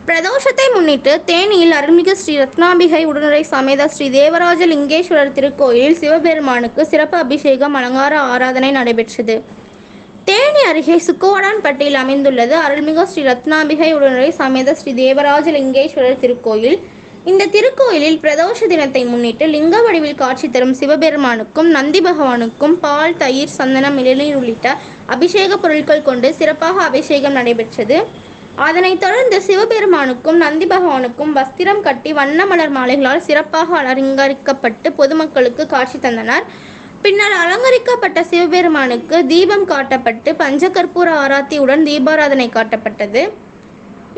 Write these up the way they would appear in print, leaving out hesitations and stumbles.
பிரதோஷத்தை முன்னிட்டு தேனியில் அருள்மிகு ஸ்ரீ ரத்னாம்பிகை உடனுரை சமேத ஸ்ரீ தேவராஜ லிங்கேஸ்வரர் திருக்கோயிலில் சிவபெருமானுக்கு சிறப்பு அபிஷேகம் அலங்கார ஆராதனை நடைபெற்றது. தேனி அருகே சுக்கோடான்பட்டியில் அமைந்துள்ளது அருள்மிகு ஸ்ரீ ரத்னாம்பிகை உடனுரை சமேத ஸ்ரீ தேவராஜ லிங்கேஸ்வரர் திருக்கோயில். இந்த திருக்கோயிலில் பிரதோஷ தினத்தை முன்னிட்டு லிங்க வடிவில் காட்சி தரும் சிவபெருமானுக்கும் நந்தி பகவானுக்கும் பால், தயிர், சந்தனம், இளநீர் உள்ளிட்ட அபிஷேக பொருட்கள் கொண்டு சிறப்பாக அபிஷேகம் நடைபெற்றது. அதனைத் தொடர்ந்து சிவபெருமானுக்கும் நந்தி பகவானுக்கும் வஸ்திரம் கட்டி வண்ண மலர் மாலைகளால் சிறப்பாக அலங்கரிக்கப்பட்டு பொதுமக்களுக்கு காட்சி தந்தனர். பின்னர் அலங்கரிக்கப்பட்ட சிவபெருமானுக்கு தீபம் காட்டப்பட்டு பஞ்சகற்பூர ஆராத்தியுடன் தீபாராதனை காட்டப்பட்டது.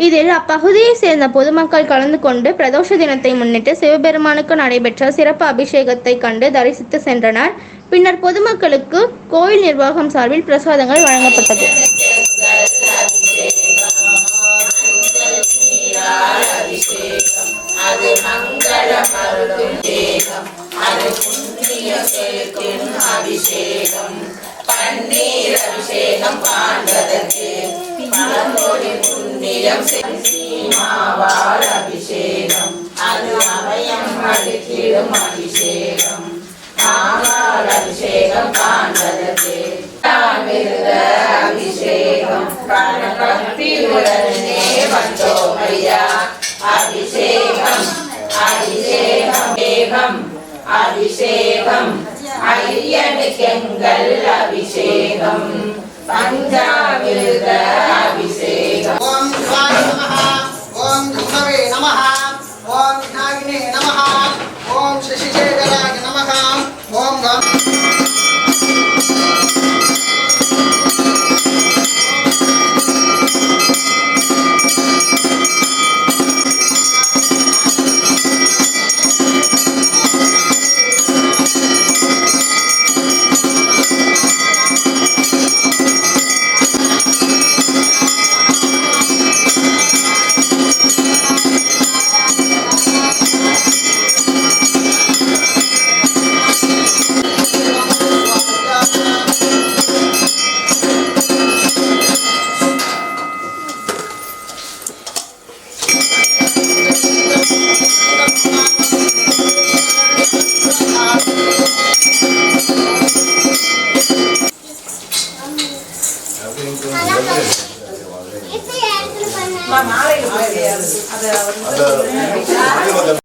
இதில் அப்பகுதியை சேர்ந்த பொதுமக்கள் கலந்து கொண்டு பிரதோஷ தினத்தை முன்னிட்டு சிவபெருமானுக்கு நடைபெற்ற சிறப்பு அபிஷேகத்தை கண்டு தரிசித்து சென்றனர். பின்னர் பொதுமக்களுக்கு கோயில் நிர்வாகம் சார்பில் பிரசாதங்கள் வழங்கப்பட்டது. அபிஷேகம் பன்னீர் அபிஷேகம் பாண்டதற்கு பழமொழி புண்ணியம் சீமாவால் அபிஷேகம் அது அபயம் அளித்திடும் அபிஷேகம் மாவால் அபிஷேகம் பாண்டதற்கு அபிஷேகம் பக்தியுடனே வந்தோமையா அபிஷேகம் அபிஷேகம் அபிஷேகம் ஐயனுக்கெங்கள் அபிஷேகம் பஞ்சாமிர்த அபிஷேகம். ஓம் சிவாய நமஹ, ஓம் விஷ்ணவே நமஹ, ஓம்